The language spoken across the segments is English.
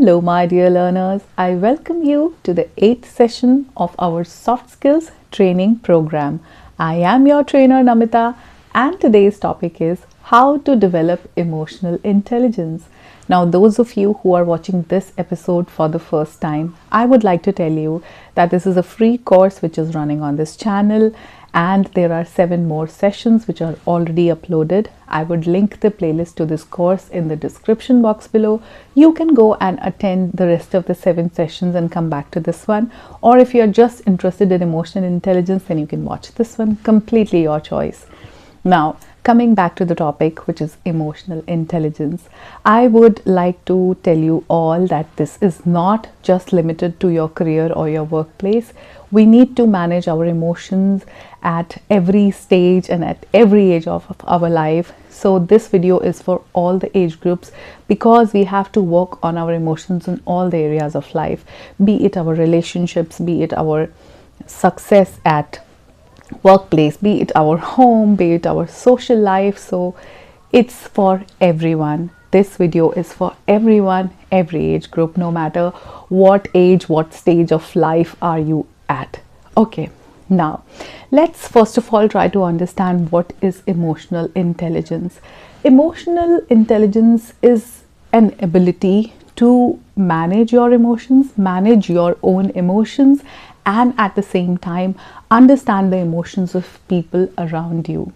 Hello, my dear learners. I welcome you to the 8th session of our Soft Skills Training Program. I am your trainer, Namita, and today's topic is how to develop emotional intelligence. Now, those of you who are watching this episode for the first time, I would like to tell you that this is a free course which is running on this channel, and there are 7 more sessions which are already uploaded. I would link the playlist to this course in the description box below. You can go and attend the rest of the 7 sessions and come back to this one. Or if you're just interested in emotional intelligence, then you can watch this one. Completely your choice. Now, coming back to the topic, which is emotional intelligence, I would like to tell you all that this is not just limited to your career or your workplace. We need to manage our emotions at every stage and at every age of our life. So this video is for all the age groups because we have to work on our emotions in all the areas of life, be it our relationships, be it our success at workplace, be it our home, be it our social life. So it's for everyone. This video is for everyone, every age group, no matter what age, what stage of life are you at. Okay, now let's first of all try to understand what is emotional intelligence. Emotional intelligence is an ability to manage your emotions, manage your own emotions, and at the same time understand the emotions of people around you.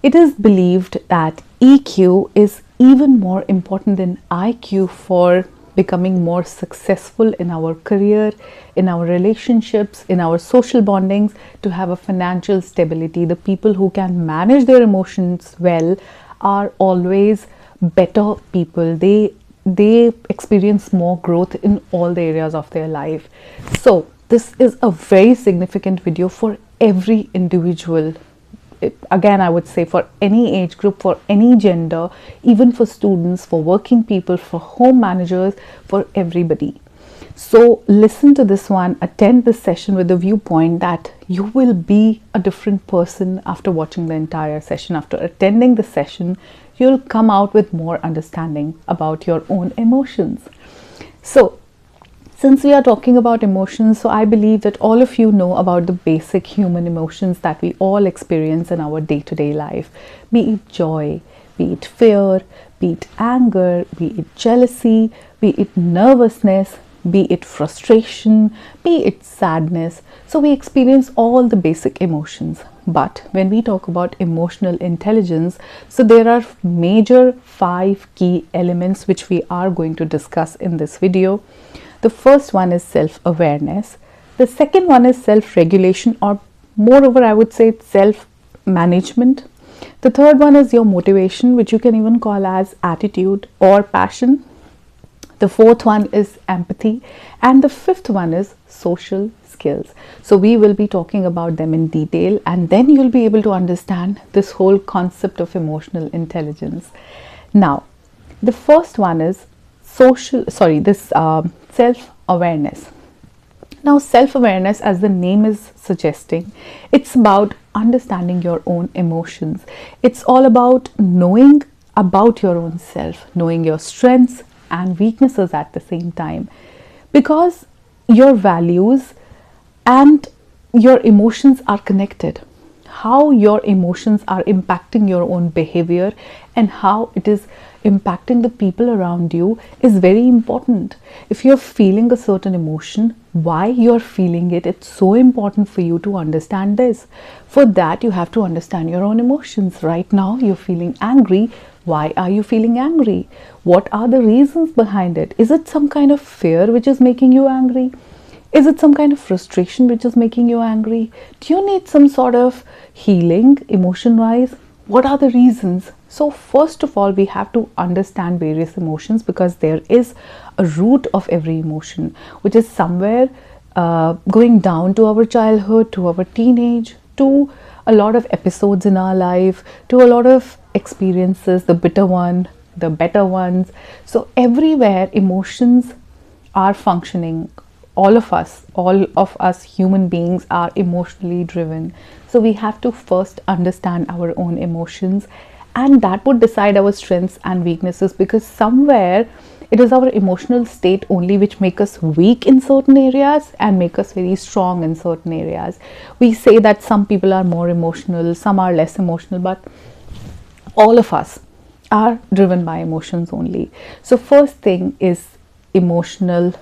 It is believed that EQ is even more important than IQ for becoming more successful in our career, in our relationships, in our social bondings, to have a financial stability. The people who can manage their emotions well are always better people. They experience more growth in all the areas of their life. So this is a very significant video for every individual. Again, I would say for any age group, for any gender, even for students, for working people, for home managers, for everybody. So listen to this one, attend this session with the viewpoint that you will be a different person after watching the entire session. After attending the session, you'll come out with more understanding about your own emotions. So since we are talking about emotions, so I believe that all of you know about the basic human emotions that we all experience in our day-to-day life, be it joy, be it fear, be it anger, be it jealousy, be it nervousness, be it frustration, be it sadness. So we experience all the basic emotions. But when we talk about emotional intelligence, so there are major 5 key elements which we are going to discuss in this video. The first one is self-awareness. The second one is self-regulation, or moreover, I would say self-management. The third one is your motivation, which you can even call as attitude or passion. The fourth one is empathy. And the fifth one is social skills. So we will be talking about them in detail, and then you'll be able to understand this whole concept of emotional intelligence. Now, the first one is self-awareness. Now, self-awareness, as the name is suggesting, it's about understanding your own emotions. It's all about knowing about your own self, knowing your strengths and weaknesses at the same time, because your values and your emotions are connected. How your emotions are impacting your own behavior and how it is impacting the people around you is very important. If you're feeling a certain emotion, why you're feeling it, it's so important for you to understand this. For that, you have to understand your own emotions. Right now, you're feeling angry. Why are you feeling angry? What are the reasons behind it? Is it some kind of fear which is making you angry? Is it some kind of frustration which is making you angry? Do you need some sort of healing emotion-wise? What are the reasons? So first of all, we have to understand various emotions, because there is a root of every emotion, which is somewhere going down to our childhood, to our teenage, to a lot of episodes in our life, to a lot of experiences, the bitter one, the better ones. So everywhere emotions are functioning. All of us human beings are emotionally driven. So we have to first understand our own emotions, and that would decide our strengths and weaknesses, because somewhere It is our emotional state only which make us weak in certain areas and make us very strong in certain areas. We say that some people are more emotional, some are less emotional, but all of us are driven by emotions only. So first thing is emotional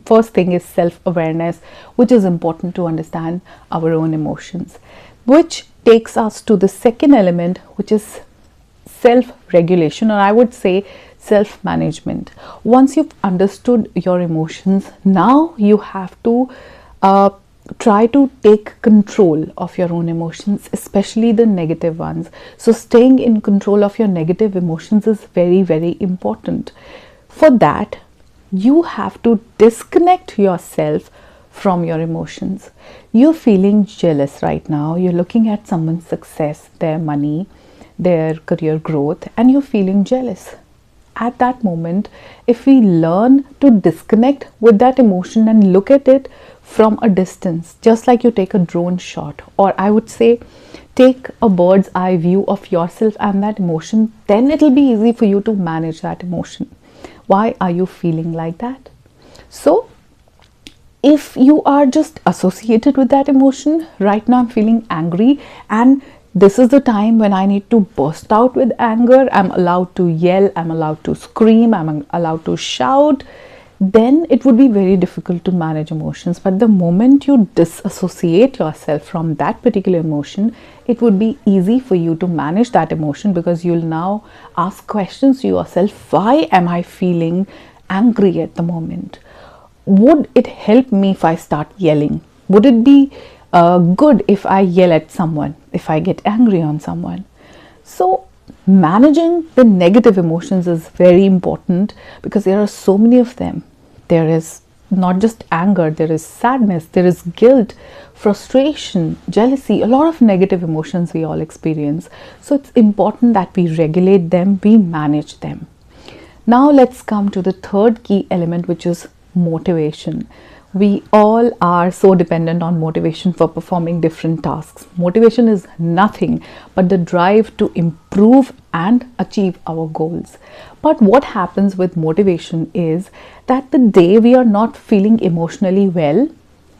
first thing is self-awareness, which is important to understand our own emotions, which takes us to the second element, which is self-regulation, or I would say self-management. Once you've understood your emotions, now you have to try to take control of your own emotions, especially the negative ones. So staying in control of your negative emotions is very, very important. For that, you have to disconnect yourself from your emotions. You're feeling jealous right now. You're looking at someone's success, their money, their career growth, and you're feeling jealous. At that moment, if we learn to disconnect with that emotion and look at it from a distance, just like you take a drone shot, or I would say take a bird's eye view of yourself and that emotion, then it'll be easy for you to manage that emotion. Why are you feeling like that? So if you are just associated with that emotion, right now I'm feeling angry and this is the time when I need to burst out with anger, I'm allowed to yell, I'm allowed to scream, I'm allowed to shout, then it would be very difficult to manage emotions. But the moment you disassociate yourself from that particular emotion, it would be easy for you to manage that emotion, because you'll now ask questions to yourself. Why am I feeling angry at the moment? Would it help me if I start yelling? Would it be good if I yell at someone, if I get angry on someone? So managing the negative emotions is very important, because there are so many of them. There is not just anger, there is sadness, there is guilt, frustration, jealousy, a lot of negative emotions we all experience. So it's important that we regulate them, we manage them. Now let's come to the third key element, which is motivation. We all are so dependent on motivation for performing different tasks. Motivation is nothing but the drive to improve and achieve our goals. But what happens with motivation is that the day we are not feeling emotionally well,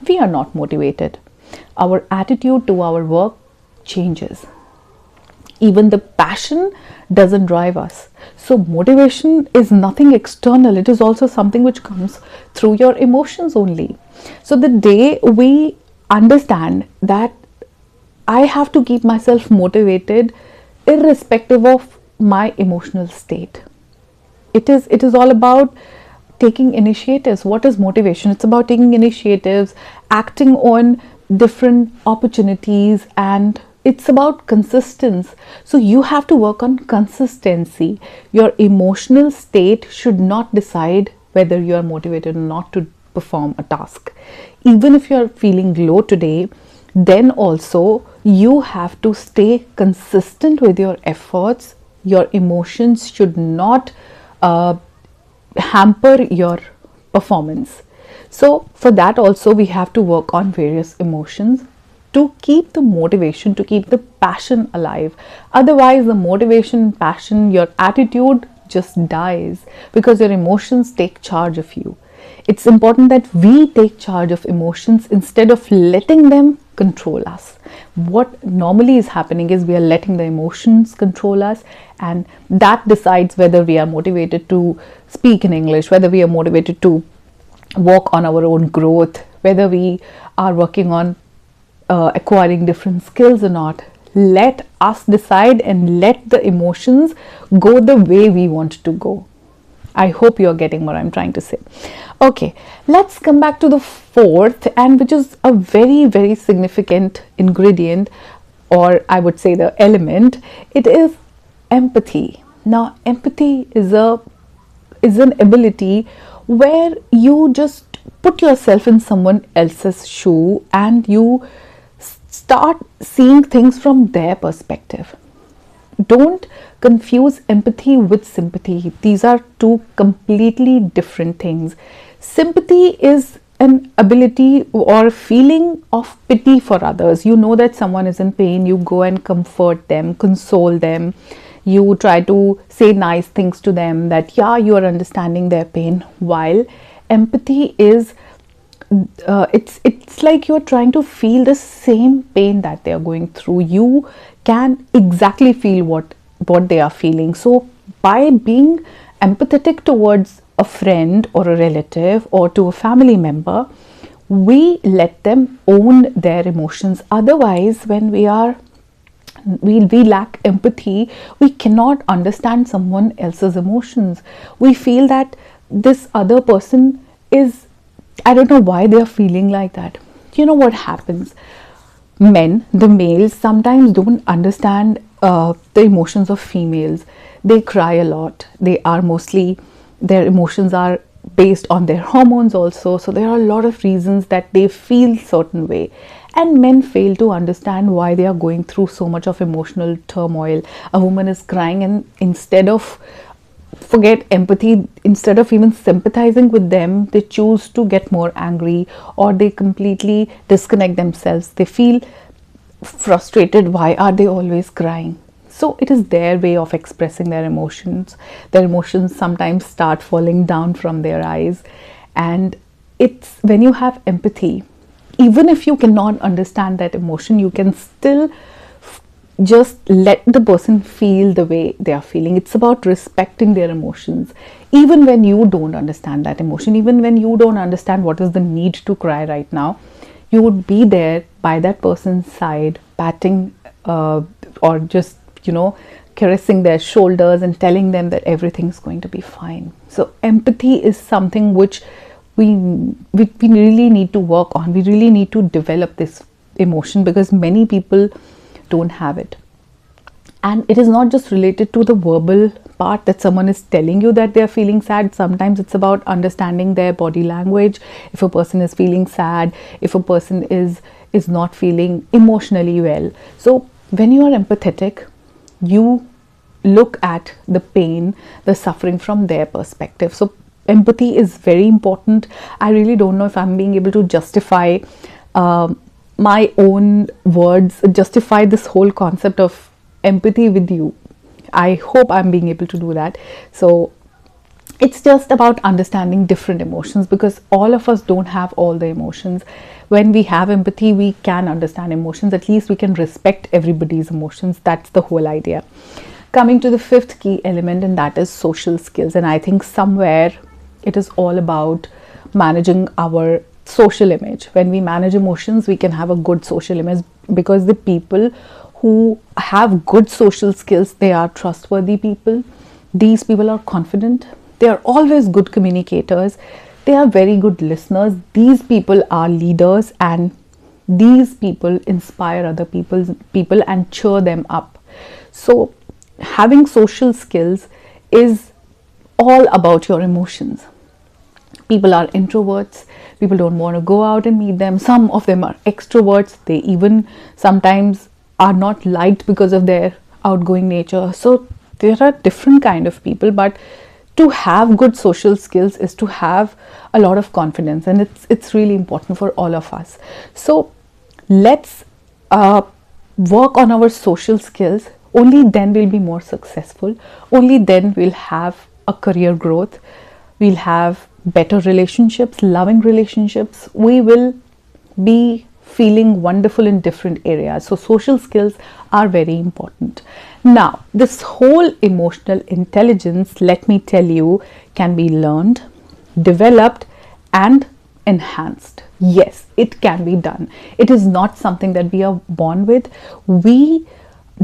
we are not motivated. Our attitude to our work changes. Even the passion doesn't drive us. So motivation is nothing external. It is also something which comes through your emotions only. So the day we understand that I have to keep myself motivated irrespective of my emotional state. It is all about taking initiatives. What is motivation? It's about taking initiatives, acting on different opportunities, and it's about consistency. So you have to work on consistency. Your emotional state should not decide whether you are motivated or not to perform a task. Even if you are feeling low today, then also you have to stay consistent with your efforts. Your emotions should not hamper your performance. So for that also we have to work on various emotions to keep the motivation, to keep the passion alive. Otherwise the motivation, passion, your attitude just dies, because your emotions take charge of you. It's important that we take charge of emotions instead of letting them control us. What normally is happening is we are letting the emotions control us, and that decides whether we are motivated to speak in English, whether we are motivated to work on our own growth, whether we are working on acquiring different skills or not. Let us decide and let the emotions go the way we want to go. I hope you're getting what I'm trying to say. Okay, let's come back to the fourth, and which is a very, very significant ingredient, or I would say the element. It is empathy. Now, empathy is an ability where you just put yourself in someone else's shoe and you start seeing things from their perspective. Don't confuse empathy with sympathy. These are two completely different things. Sympathy is an ability or feeling of pity for others. You know that someone is in pain, you go and comfort them, console them, you try to say nice things to them, that yeah, you are understanding their pain. While empathy is it's like you're trying to feel the same pain that they are going through. You can exactly feel what they are feeling. So by being empathetic towards a friend or a relative or to a family member, we let them own their emotions. Otherwise, when we lack empathy, we cannot understand someone else's emotions. We feel that this other person is, I don't know why they are feeling like that. You know what happens? Men, the males, sometimes don't understand the emotions of females. They cry a lot. Their emotions are based on their hormones also. So there are a lot of reasons that they feel certain way. And men fail to understand why they are going through so much of emotional turmoil. A woman is crying, and instead of forget empathy, instead of even sympathizing with them, they choose to get more angry, or they completely disconnect themselves. They feel frustrated. Why are they always crying? So it is their way of expressing their emotions. Their emotions sometimes start falling down from their eyes. And it's when you have empathy, even if you cannot understand that emotion, you can still just let the person feel the way they are feeling. It's about respecting their emotions. Even when you don't understand that emotion, even when you don't understand what is the need to cry right now, you would be there by that person's side, patting or just, caressing their shoulders and telling them that everything's going to be fine. So empathy is something which we really need to work on. We really need to develop this emotion, because many people don't have it. And it is not just related to the verbal part that someone is telling you that they are feeling sad. Sometimes it's about understanding their body language. If a person is feeling sad, if a person is not feeling emotionally well. So when you are empathetic, you look at the pain, the suffering from their perspective. So empathy is very important. I really don't know if I'm being able to justify my own words, justify this whole concept of empathy with you. I hope I'm being able to do that. So it's just about understanding different emotions, because all of us don't have all the emotions. When we have empathy, we can understand emotions. At least we can respect everybody's emotions. That's the whole idea. Coming to the fifth key element, and that is social skills. And I think somewhere it is all about managing our social image. When we manage emotions, we can have a good social image, because the people who have good social skills, they are trustworthy people. These people are confident. They are always good communicators. They are very good listeners. These people are leaders, and these people inspire other people and cheer them up. So having social skills is all about your emotions. People are introverts. People don't want to go out and meet them. Some of them are extroverts. They even sometimes are not liked because of their outgoing nature. So there are different kind of people, but to have good social skills is to have a lot of confidence, and it's really important for all of us. So let's work on our social skills. Only then we'll be more successful. Only then we'll have a career growth. We'll have better relationships, loving relationships. We will be feeling wonderful in different areas. So social skills are very important. Now, this whole emotional intelligence, let me tell you, can be learned, developed, and enhanced. Yes, it can be done. It is not something that we are born with. We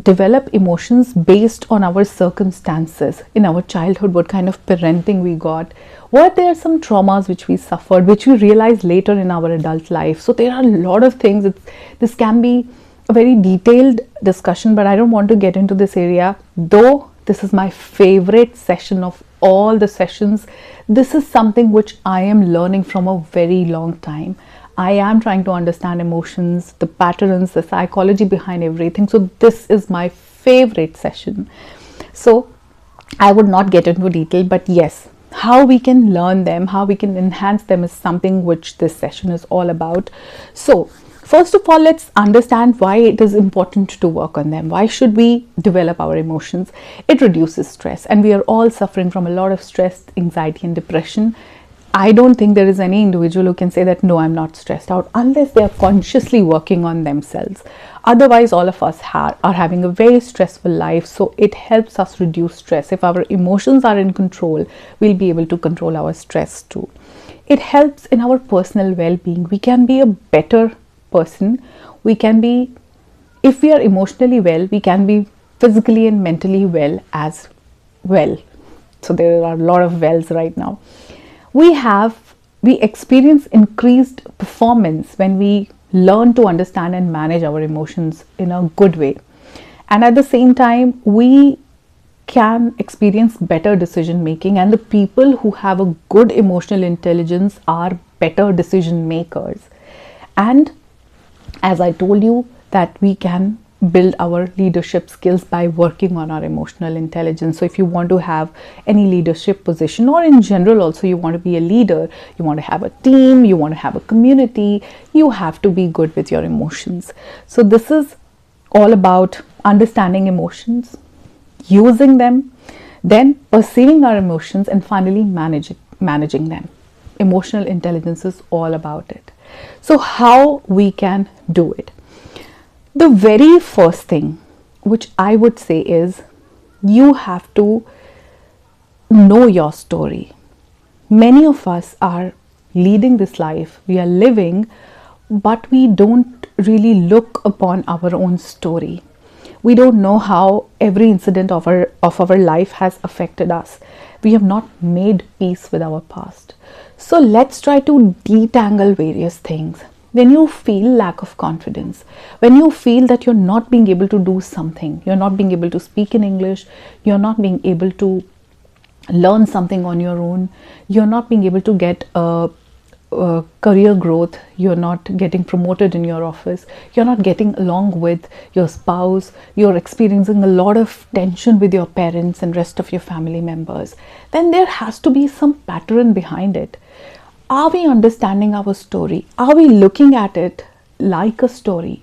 develop emotions based on our circumstances in our childhood, what kind of parenting we got, were there some traumas which we suffered, which we realize later in our adult life. So there are a lot of things. This can be a very detailed discussion, but I don't want to get into this area, though this is my favorite session of all the sessions. This is something which I am learning from a very long time. I am trying to understand emotions, the patterns, the psychology behind everything. So this is my favorite session. So I would not get into detail, but yes, how we can learn them, how we can enhance them is something which this session is all about. So First of all, let's understand why it is important to work on them. Why should we develop our emotions? It reduces stress, and we are all suffering from a lot of stress, anxiety, and depression. I don't think there is any individual who can say that, no, I'm not stressed out, unless they are consciously working on themselves. Otherwise, all of us are having a very stressful life, so it helps us reduce stress. If our emotions are in control, we'll be able to control our stress too. It helps in our personal well-being. We can be a better person. We can be, if we are emotionally well, we can be physically and mentally well as well. So there are a lot of wells right now. We experience increased performance when we learn to understand and manage our emotions in a good way. And at the same time, we can experience better decision making, and the people who have a good emotional intelligence are better decision makers. And as I told you, that we can build our leadership skills by working on our emotional intelligence. So if you want to have any leadership position, or in general also you want to be a leader, you want to have a team, you want to have a community, you have to be good with your emotions. So this is all about understanding emotions, using them, then perceiving our emotions, and finally managing them. Emotional intelligence is all about it. So how we can do it? The very first thing which I would say is, you have to know your story. Many of us are leading this life, we are living, but we don't really look upon our own story. We don't know how every incident of our life has affected us. We have not made peace with our past. So let's try to detangle various things. When you feel lack of confidence, when you feel that you're not being able to do something, you're not being able to speak in English, you're not being able to learn something on your own, you're not being able to get a career growth, you're not getting promoted in your office, you're not getting along with your spouse, you're experiencing a lot of tension with your parents and rest of your family members, then there has to be some pattern behind it. Are we understanding our story? Are we looking at it like a story?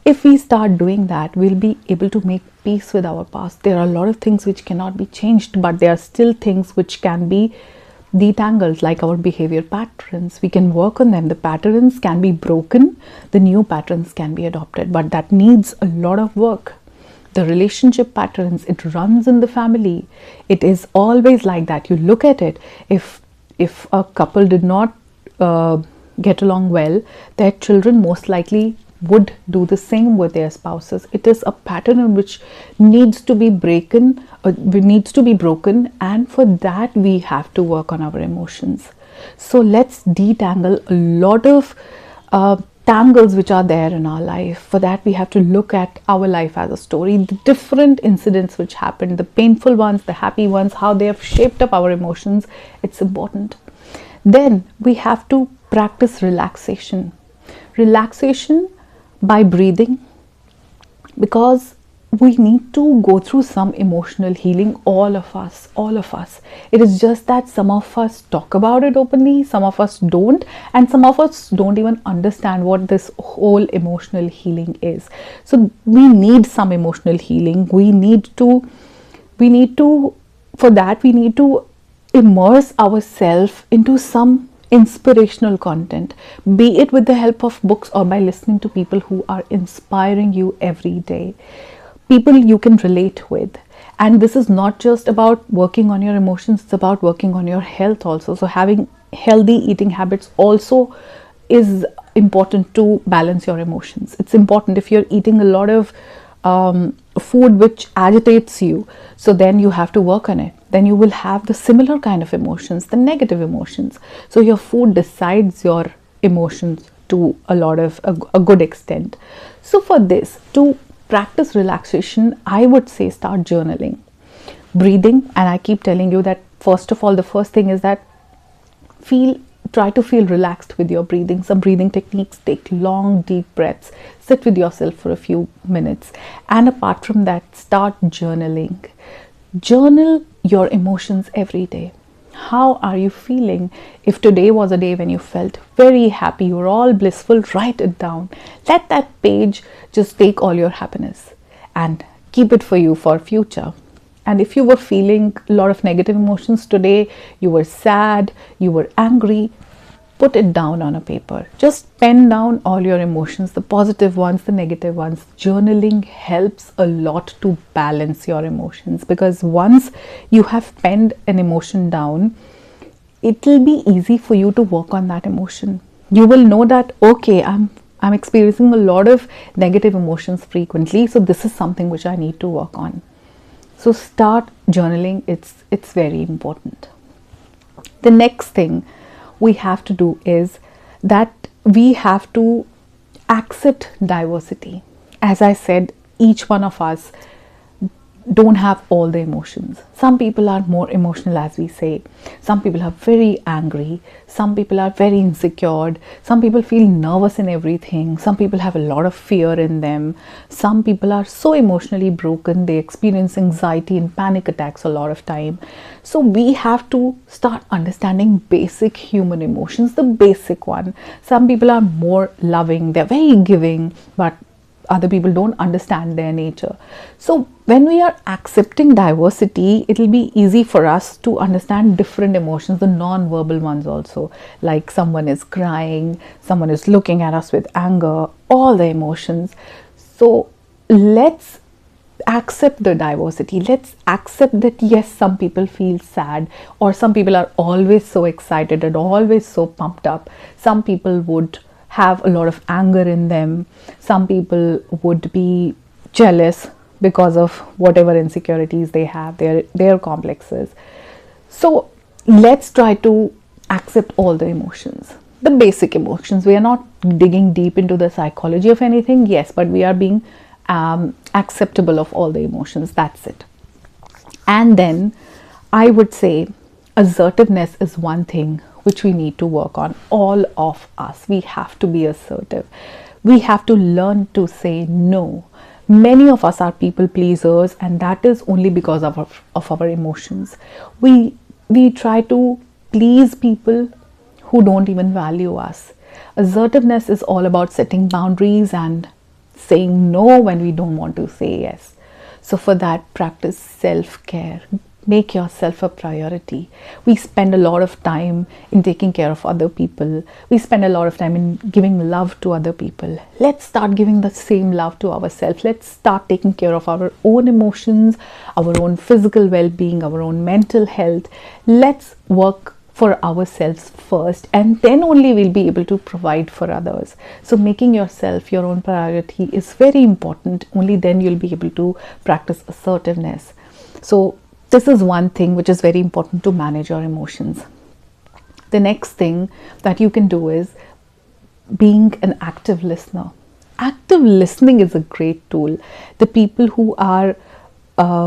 If we start doing that, we'll be able to make peace with our past. There are a lot of things which cannot be changed, but there are still things which can be detangled, like our behavior patterns. We can work on them. The patterns can be broken, the new patterns can be adopted, but that needs a lot of work. The relationship patterns, it runs in the family. It is always like that. You look at it, if a couple did not get along well, their children most likely would do the same with their spouses. It is a pattern which needs to be broken, and for that we have to work on our emotions. So let's detangle a lot of tangles which are there in our life. For that we have to look at our life as a story, the different incidents which happened, the painful ones, the happy ones, how they have shaped up our emotions. It's important. Then we have to practice relaxation by breathing, because we need to go through some emotional healing, all of us. It is just that some of us talk about it openly, some of us don't, and some of us don't even understand what this whole emotional healing is. So we need some emotional healing. We need to immerse ourselves into some inspirational content, be it with the help of books or by listening to people who are inspiring you every day, people you can relate with. And this is not just about working on your emotions, it's about working on your health also. So having healthy eating habits also is important to balance your emotions. It's important. If you're eating a lot of food which agitates you, so then you have to work on it. Then you will have the similar kind of emotions, the negative emotions. So your food decides your emotions to a good extent. So for this, to practice relaxation, I would say start journaling, breathing. And I keep telling you that first of all, the first thing is that try to feel relaxed with your breathing. Some breathing techniques, take long deep breaths, sit with yourself for a few minutes, and apart from that, start journaling. Journal your emotions every day. How are you feeling? If today was a day when you felt very happy, you were all blissful, write it down. Let that page just take all your happiness and keep it for you for future. And if you were feeling a lot of negative emotions today, you were sad, you were angry, put it down on a paper. Just pen down all your emotions, the positive ones, the negative ones. Journaling helps a lot to balance your emotions, because once you have penned an emotion down, it will be easy for you to work on that emotion. You will know that, okay, I'm experiencing a lot of negative emotions frequently, so this is something which I need to work on. So start journaling. It's very important. The next thing we have to do is that we have to accept diversity. As I said, each one of us don't have all the emotions. Some people are more emotional, as we say. Some people are very angry. Some people are very insecure. Some people feel nervous in everything. Some people have a lot of fear in them. Some people are so emotionally broken, they experience anxiety and panic attacks a lot of time. So we have to start understanding basic human emotions, the basic one. Some people are more loving, they're very giving, but other people don't understand their nature. So when we are accepting diversity, it will be easy for us to understand different emotions, the non-verbal ones also, like someone is crying, someone is looking at us with anger, all the emotions. So let's accept the diversity. Let's accept that yes, some people feel sad, or some people are always so excited and always so pumped up. Some people would have a lot of anger in them. Some people would be jealous because of whatever insecurities they have, their complexes. So let's try to accept all the emotions, the basic emotions. We are not digging deep into the psychology of anything, yes, but we are being acceptable of all the emotions. That's it. And then I would say assertiveness is one thing which we need to work on. All of us, we have to be assertive. We have to learn to say no. Many of us are people pleasers, and that is only because of our emotions. We try to please people who don't even value us. Assertiveness is all about setting boundaries and saying no when we don't want to say yes. So for that, practice self-care. Make yourself a priority. We spend a lot of time in taking care of other people. We spend a lot of time in giving love to other people. Let's start giving the same love to ourselves. Let's start taking care of our own emotions, our own physical well-being, our own mental health. Let's work for ourselves first, and then only we'll be able to provide for others. So making yourself your own priority is very important. Only then you'll be able to practice assertiveness. So this is one thing which is very important to manage your emotions. The next thing that you can do is being an active listener. Active listening is a great tool. The people who are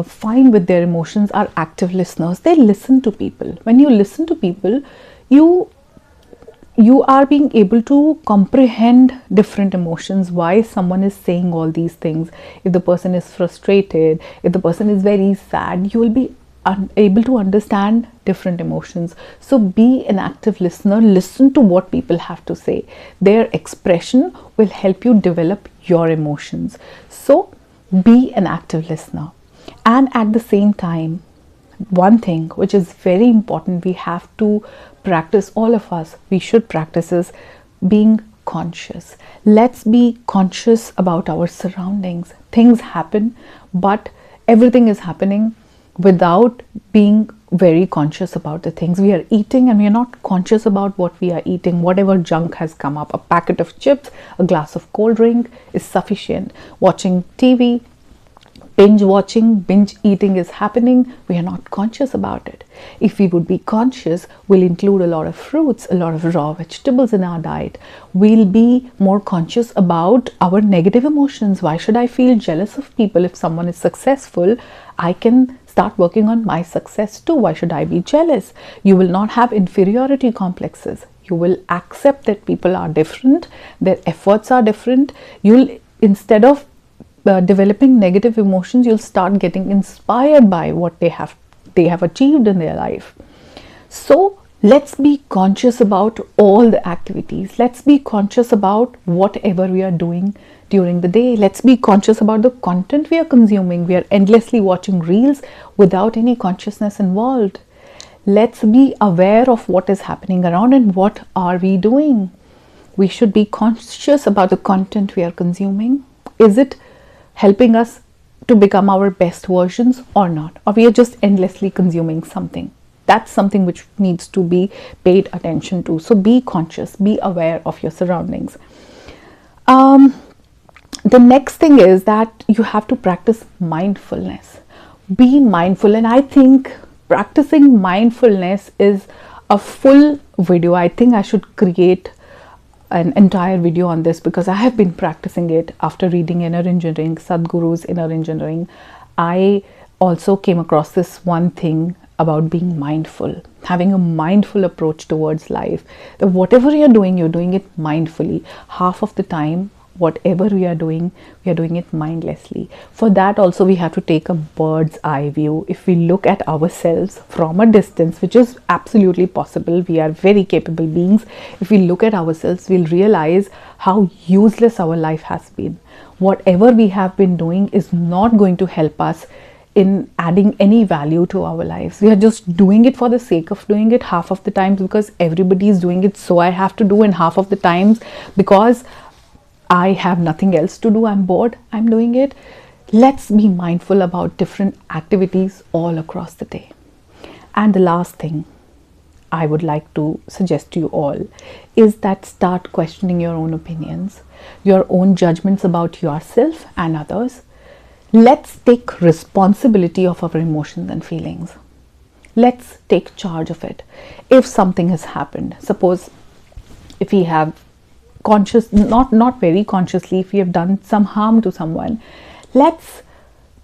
fine with their emotions are active listeners. They listen to people. When you listen to people, you are being able to comprehend different emotions, why someone is saying all these things. If the person is frustrated, if the person is very sad, you will be able to understand different emotions. So be an active listener. Listen to what people have to say. Their expression will help you develop your emotions. So be an active listener. And at the same time, one thing which is very important, we have to practice, all of us, we should practice, is being conscious. Let's be conscious about our surroundings. Things happen, but everything is happening without being very conscious about the things we are eating, and we are not conscious about what we are eating. Whatever junk has come up, a packet of chips, a glass of cold drink is sufficient. Watching TV, binge eating is happening. We are not conscious about it. If we would be conscious, we'll include a lot of fruits, a lot of raw vegetables in our diet. We'll be more conscious about our negative emotions. Why should I feel jealous of people? If someone is successful, I can start working on my success too. Why should I be jealous? You will not have inferiority complexes. You will accept that people are different, their efforts are different. You'll, instead of developing negative emotions, you'll start getting inspired by what they have achieved in their life. So let's be conscious about all the activities. Let's be conscious about whatever we are doing during the day. Let's be conscious about the content we are consuming. We are endlessly watching reels without any consciousness involved. Let's be aware of what is happening around and what are we doing. We should be conscious about the content we are consuming. Is it helping us to become our best versions or not? Or we are just endlessly consuming something? That's something which needs to be paid attention to. So be conscious, be aware of your surroundings. The next thing is that you have to practice mindfulness. Be mindful, and I think practicing mindfulness is a full video. I think I should create an entire video on this because I have been practicing it after reading Inner Engineering, Sadhguru's Inner Engineering. I also came across this one thing about being mindful, having a mindful approach towards life. That whatever you're doing it mindfully. Half of the time, whatever we are doing it mindlessly. For that also we have to take a bird's eye view. If we look at ourselves from a distance, which is absolutely possible, we are very capable beings. If we look at ourselves, we'll realize how useless our life has been. Whatever we have been doing is not going to help us in adding any value to our lives. We are just doing it for the sake of doing it half of the times because everybody is doing it, so I have to do, and half of the times because I have nothing else to do, I'm bored, I'm doing it. Let's be mindful about different activities all across the day. And the last thing I would like to suggest to you all is that start questioning your own opinions, your own judgments about yourself and others. Let's take responsibility of our emotions and feelings. Let's take charge of it. If something has happened, suppose if we have not very consciously, if we have done some harm to someone, let's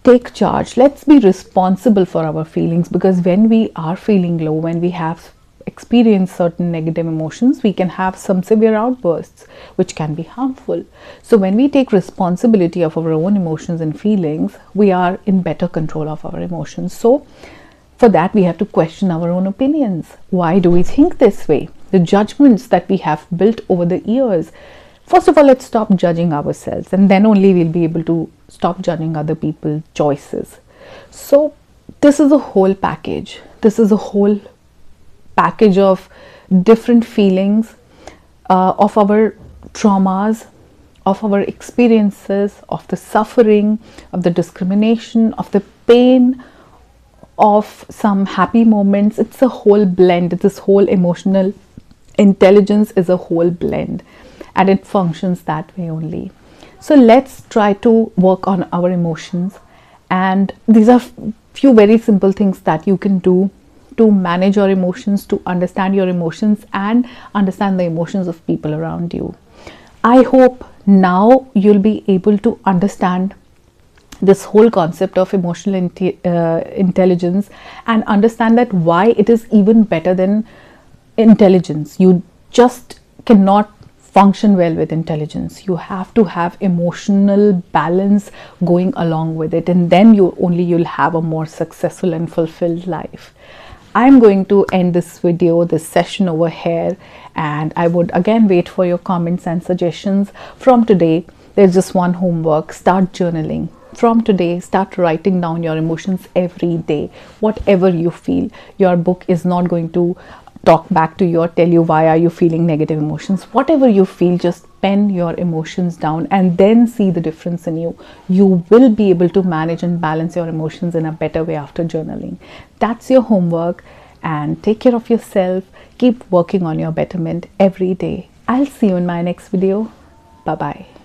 take charge. Let's be responsible for our feelings, because when we are feeling low, when we have experienced certain negative emotions, we can have some severe outbursts which can be harmful. So when we take responsibility of our own emotions and feelings, we are in better control of our emotions. So for that, we have to question our own opinions. Why do we think this way? The judgments that we have built over the years. First of all, let's stop judging ourselves, and then only we'll be able to stop judging other people's choices. So this is a whole package. This is a whole package of different feelings, of our traumas, of our experiences, of the suffering, of the discrimination, of the pain, of some happy moments. It's a whole blend. This whole emotional intelligence is a whole blend, and it functions that way only. So let's try to work on our emotions, and these are few very simple things that you can do to manage your emotions, to understand your emotions and understand the emotions of people around you. I hope now you'll be able to understand this whole concept of emotional intelligence, and understand that why it is even better than intelligence. You just cannot function well with intelligence. You have to have emotional balance going along with it, and then you'll have a more successful and fulfilled life. I'm going to end this video, this session over here, and I would again wait for your comments and suggestions. From today, there's just one homework: start journaling. From today, start writing down your emotions every day. Whatever you feel, your book is not going to talk back to you or tell you why are you feeling negative emotions. Whatever you feel, just pen your emotions down and then see the difference in you. You will be able to manage and balance your emotions in a better way after journaling. That's your homework, and take care of yourself. Keep working on your betterment every day. I'll see you in my next video. Bye bye.